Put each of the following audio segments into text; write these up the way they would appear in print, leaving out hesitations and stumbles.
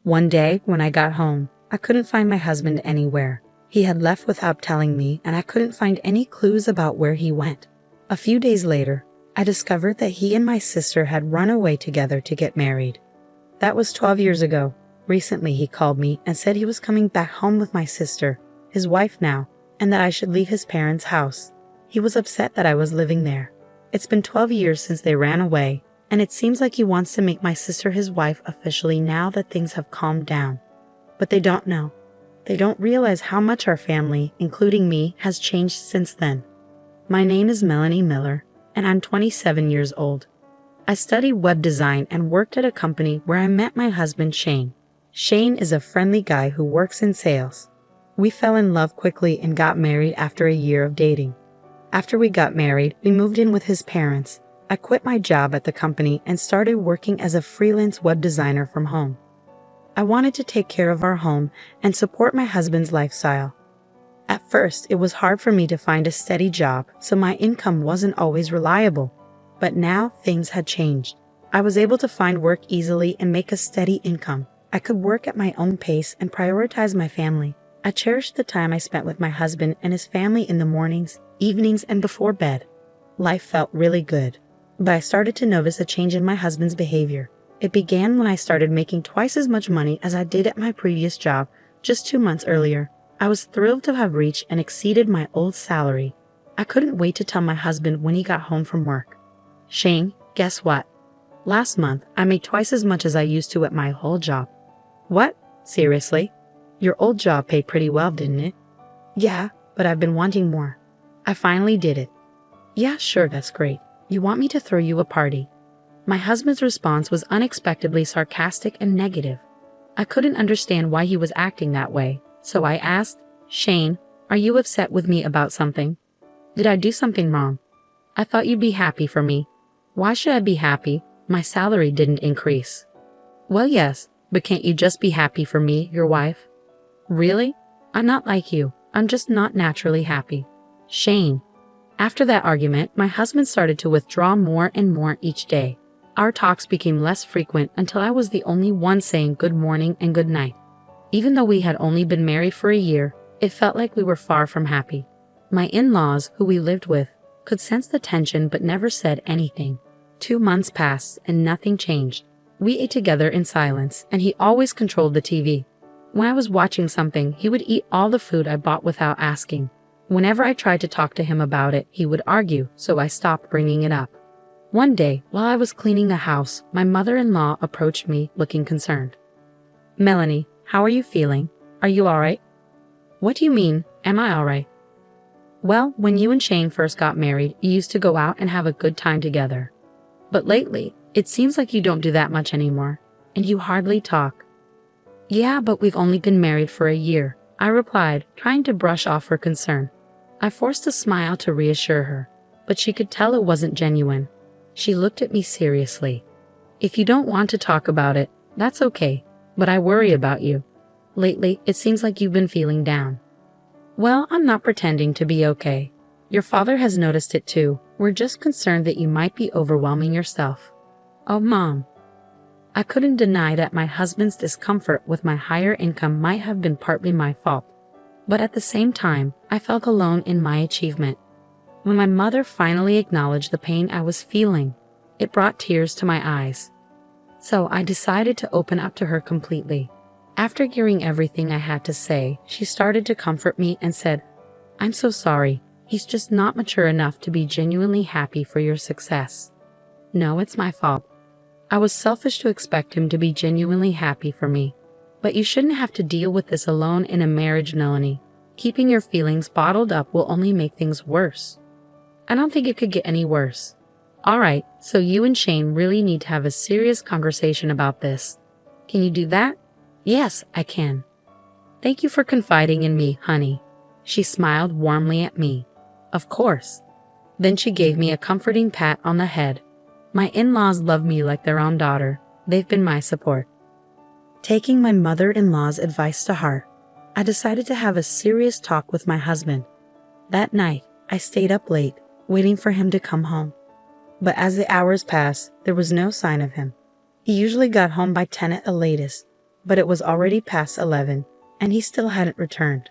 One day, when I got home, I couldn't find my husband anywhere. He had left without telling me, and I couldn't find any clues about where he went. A few days later, I discovered that he and my sister had run away together to get married. That was 12 years ago. Recently, he called me and said he was coming back home with my sister, his wife now, and that I should leave his parents' house. He was upset that I was living there. It's been 12 years since they ran away, and it seems like he wants to make my sister his wife officially now that things have calmed down. But they don't know. They don't realize how much our family, including me, has changed since then. My name is Melanie Miller, and I'm 27 years old. I studied web design and worked at a company where I met my husband, Shane. Shane is a friendly guy who works in sales. We fell in love quickly and got married after a year of dating. After we got married, we moved in with his parents. I quit my job at the company and started working as a freelance web designer from home. I wanted to take care of our home and support my husband's lifestyle. At first, it was hard for me to find a steady job, so my income wasn't always reliable. But now things had changed. I was able to find work easily and make a steady income. I could work at my own pace and prioritize my family. I cherished the time I spent with my husband and his family in the mornings, evenings, and before bed. Life felt really good. But I started to notice a change in my husband's behavior. It began when I started making twice as much money as I did at my previous job just 2 months earlier. I was thrilled to have reached and exceeded my old salary. I couldn't wait to tell my husband when he got home from work. Shane, guess what? Last month, I made twice as much as I used to at my old job. What? Seriously? Your old job paid pretty well, didn't it? Yeah, but I've been wanting more. I finally did it. Yeah, sure, that's great. You want me to throw you a party? My husband's response was unexpectedly sarcastic and negative. I couldn't understand why he was acting that way, so I asked, Shane, are you upset with me about something? Did I do something wrong? I thought you'd be happy for me. Why should I be happy? My salary didn't increase. Well, yes, but can't you just be happy for me, your wife? Really? I'm not like you. I'm just not naturally happy. Shane. After that argument, my husband started to withdraw more and more each day. Our talks became less frequent until I was the only one saying good morning and good night. Even though we had only been married for a year, it felt like we were far from happy. My in-laws, who we lived with, could sense the tension but never said anything. 2 months passed and nothing changed. We ate together in silence, and he always controlled the TV. When I was watching something, he would eat all the food I bought without asking. Whenever I tried to talk to him about it, he would argue, so I stopped bringing it up. One day, while I was cleaning the house, my mother-in-law approached me looking concerned. Melanie, how are you feeling? Are you alright? What do you mean, am I alright? Well, when you and Shane first got married, you used to go out and have a good time together. But lately, it seems like you don't do that much anymore, and you hardly talk. Yeah, but we've only been married for a year, I replied, trying to brush off her concern. I forced a smile to reassure her, but she could tell it wasn't genuine. She looked at me seriously. If you don't want to talk about it, that's okay, but I worry about you. Lately, it seems like you've been feeling down. Well, I'm not pretending to be okay. Your father has noticed it too. We're just concerned that you might be overwhelming yourself. Oh, Mom. I couldn't deny that my husband's discomfort with my higher income might have been partly my fault. But at the same time, I felt alone in my achievement. When my mother finally acknowledged the pain I was feeling, it brought tears to my eyes. So I decided to open up to her completely. After hearing everything I had to say, she started to comfort me and said, I'm so sorry. He's just not mature enough to be genuinely happy for your success. No, it's my fault. I was selfish to expect him to be genuinely happy for me. But you shouldn't have to deal with this alone in a marriage, Melanie. Keeping your feelings bottled up will only make things worse. I don't think it could get any worse. Alright, so you and Shane really need to have a serious conversation about this. Can you do that? Yes, I can. Thank you for confiding in me, honey. She smiled warmly at me. Of course. Then she gave me a comforting pat on the head. My in-laws love me like their own daughter. They've been my support. Taking my mother-in-law's advice to heart, I decided to have a serious talk with my husband. That night, I stayed up late, waiting for him to come home. But as the hours passed, there was no sign of him. He usually got home by 10 at the latest, but it was already past 11, and he still hadn't returned.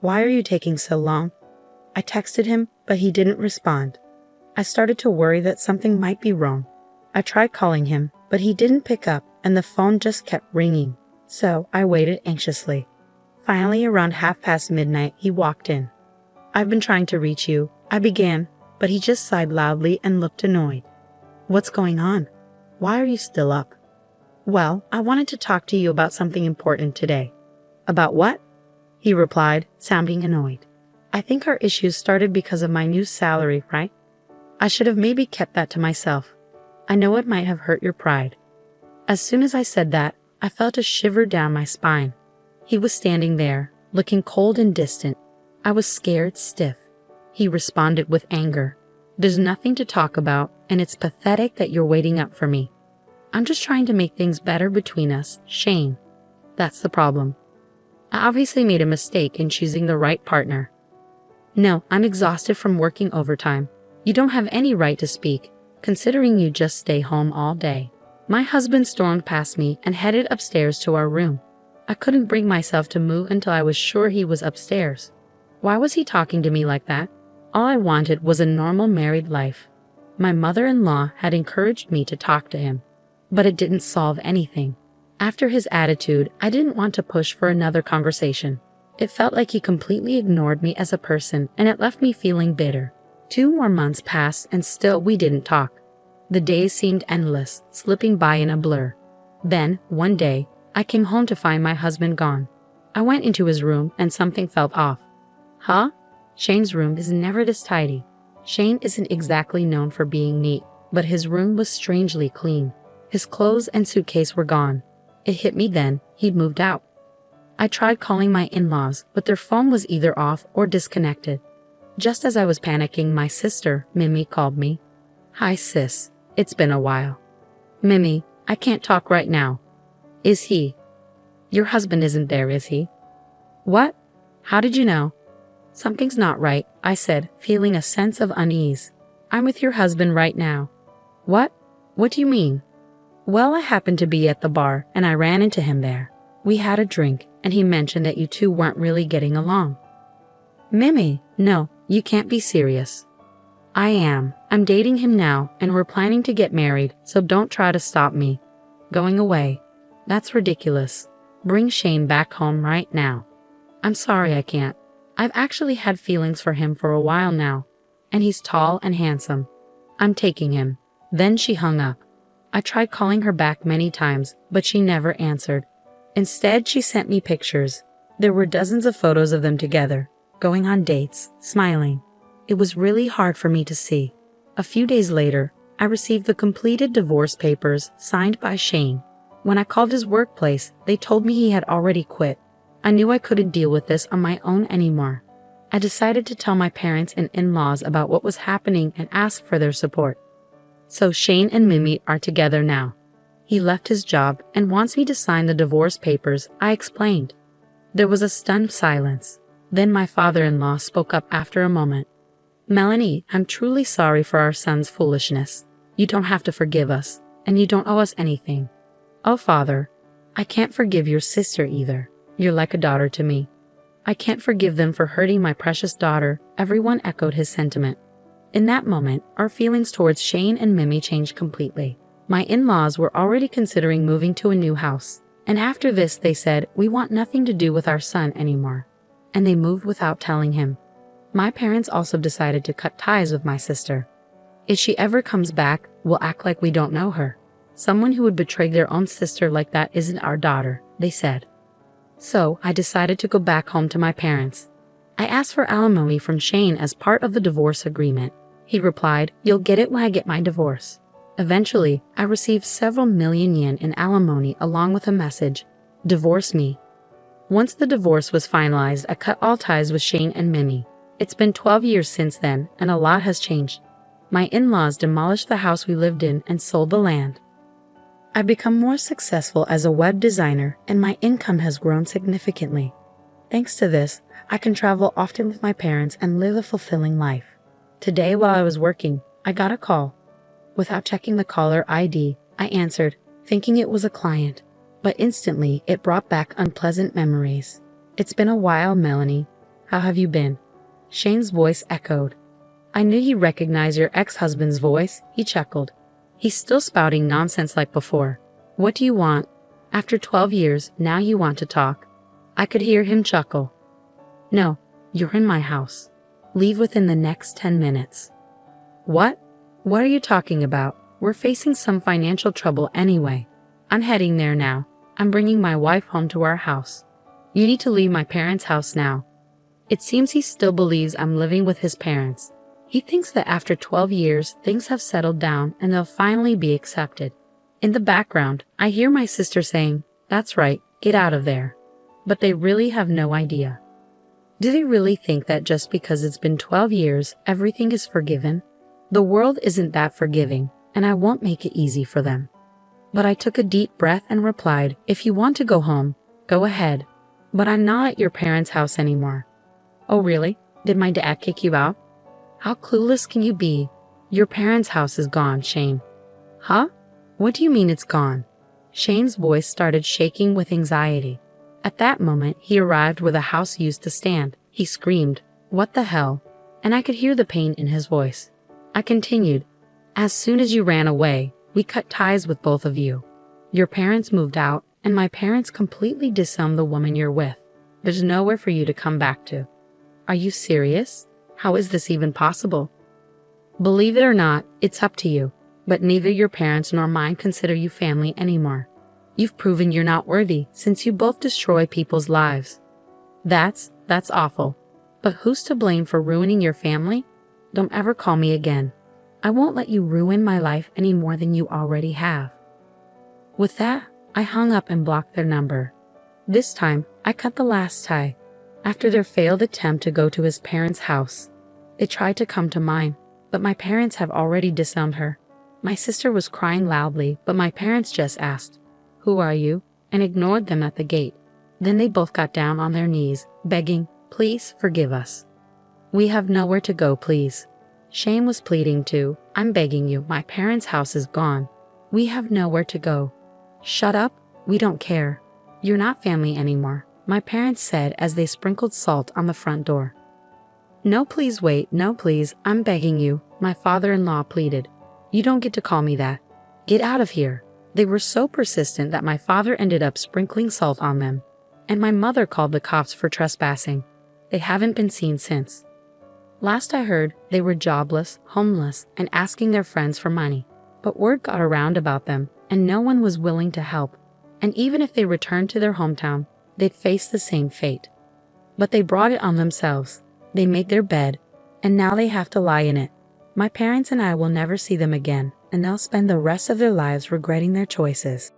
"Why are you taking so long?" I texted him, but he didn't respond. I started to worry that something might be wrong. I tried calling him, but he didn't pick up, and the phone just kept ringing. So I waited anxiously. Finally, around midnight, he walked in. "I've been trying to reach you," I began, but he just sighed loudly and looked annoyed. "What's going on? Why are you still up?" "Well, I wanted to talk to you about something important today." "About what?" he replied, sounding annoyed. "I think our issues started because of my new salary, right? I should have maybe kept that to myself. I know it might have hurt your pride." As soon as I said that, I felt a shiver down my spine. He was standing there, looking cold and distant. I was scared stiff. He responded with anger. "There's nothing to talk about, and it's pathetic that you're waiting up for me. I'm just trying to make things better between us, Shane. That's the problem. I obviously made a mistake in choosing the right partner. No, I'm exhausted from working overtime. You don't have any right to speak, considering you just stay home all day." My husband stormed past me and headed upstairs to our room. I couldn't bring myself to move until I was sure he was upstairs. Why was he talking to me like that? All I wanted was a normal married life. My mother-in-law had encouraged me to talk to him, but it didn't solve anything. After his attitude, I didn't want to push for another conversation. It felt like he completely ignored me as a person, and it left me feeling bitter. 2 more months passed and still we didn't talk. The days seemed endless, slipping by in a blur. Then, one day, I came home to find my husband gone. I went into his room and something felt off. Huh? Shane's room is never this tidy. Shane isn't exactly known for being neat, but his room was strangely clean. His clothes and suitcase were gone. It hit me then, he'd moved out. I tried calling my in-laws, but their phone was either off or disconnected. Just as I was panicking, my sister, Mimi, called me. "Hi sis, it's been a while." "Mimi, I can't talk right now." "Is he? Your husband isn't there, is he?" "What? How did you know?" "Something's not right," I said, feeling a sense of unease. "I'm with your husband right now." "What? What do you mean?" "Well, I happened to be at the bar, and I ran into him there. We had a drink, and he mentioned that you two weren't really getting along." "Mimi, no, you can't be serious." "I am. I'm dating him now, and we're planning to get married, so don't try to stop me." "Going away? That's ridiculous. Bring Shane back home right now." "I'm sorry I can't. I've actually had feelings for him for a while now, and he's tall and handsome. I'm taking him." Then she hung up. I tried calling her back many times, but she never answered. Instead, she sent me pictures. There were dozens of photos of them together, going on dates, smiling. It was really hard for me to see. A few days later, I received the completed divorce papers signed by Shane. When I called his workplace, they told me he had already quit. I knew I couldn't deal with this on my own anymore. I decided to tell my parents and in-laws about what was happening and ask for their support. So Shane and Mimi are together now. He left his job and wants me to sign the divorce papers, I explained. There was a stunned silence. Then my father-in-law spoke up after a moment. "Melanie, I'm truly sorry for our son's foolishness. You don't have to forgive us, and you don't owe us anything." "Oh, Father, I can't forgive your sister either. You're like a daughter to me." "I can't forgive them for hurting my precious daughter," everyone echoed his sentiment. In that moment, our feelings towards Shane and Mimi changed completely. My in-laws were already considering moving to a new house, and after this they said, "We want nothing to do with our son anymore." And they moved without telling him. My parents also decided to cut ties with my sister. If she ever comes back, we'll act like we don't know her. Someone who would betray their own sister like that isn't our daughter, they said. So I decided to go back home to my parents. I asked for alimony from Shane as part of the divorce agreement. He replied, "You'll get it when I get my divorce." Eventually, I received several million yen in alimony along with a message, "Divorce me." Once the divorce was finalized, I cut all ties with Shane and Mimi. It's been 12 years since then, and a lot has changed. My in-laws demolished the house we lived in and sold the land. I've become more successful as a web designer, and my income has grown significantly. Thanks to this, I can travel often with my parents and live a fulfilling life. Today, while I was working, I got a call. Without checking the caller ID, I answered, thinking it was a client. but instantly it brought back unpleasant memories. It's been a while, Melanie. How have you been? Shane's voice echoed. I knew you'd recognize your ex-husband's voice, he chuckled. He's still spouting nonsense like before. What do you want? After 12 years, now you want to talk. I could hear him chuckle. No, you're in my house. Leave within the next 10 minutes. What? What are you talking about? We're facing some financial trouble anyway. I'm heading there now. I'm bringing my wife home to our house. You need to leave my parents' house now. It seems he still believes I'm living with his parents. He thinks that after 12 years, things have settled down and they'll finally be accepted. In the background, I hear my sister saying, "That's right, get out of there." But they really have no idea. Do they really think that just because it's been 12 years, everything is forgiven? The world isn't that forgiving, and I won't make it easy for them. But I took a deep breath and replied, if you want to go home, go ahead. But I'm not at your parents' house anymore. Oh really? Did my dad kick you out? How clueless can you be? Your parents' house is gone, Shane. Huh? What do you mean it's gone? Shane's voice started shaking with anxiety. At that moment, he arrived where the house used to stand. He screamed, "What the hell?" And I could hear the pain in his voice. I continued, as soon as you ran away, we cut ties with both of you. Your parents moved out, and my parents completely disowned the woman you're with. There's nowhere for you to come back to. Are you serious? How is this even possible? Believe it or not, it's up to you, but neither your parents nor mine consider you family anymore. You've proven you're not worthy since you both destroy people's lives. That's awful. But who's to blame for ruining your family? Don't ever call me again. I won't let you ruin my life any more than you already have. With that, I hung up and blocked their number. This time, I cut the last tie. After their failed attempt to go to his parents' house, they tried to come to mine, but my parents have already disowned her. My sister was crying loudly, but my parents just asked, "Who are you?" and ignored them at the gate. Then they both got down on their knees, begging, "Please forgive us. We have nowhere to go, please." Shane was pleading too. "I'm begging you, my parents' house is gone. We have nowhere to go." "Shut up, we don't care. You're not family anymore," my parents said as they sprinkled salt on the front door. "No, please wait, no please, I'm begging you," my father-in-law pleaded. "You don't get to call me that. Get out of here." They were so persistent that my father ended up sprinkling salt on them, and my mother called the cops for trespassing. They haven't been seen since. Last I heard, they were jobless, homeless, and asking their friends for money. But word got around about them, and no one was willing to help. And even if they returned to their hometown, they'd face the same fate. But they brought it on themselves. They made their bed, and now they have to lie in it. My parents and I will never see them again, and they'll spend the rest of their lives regretting their choices.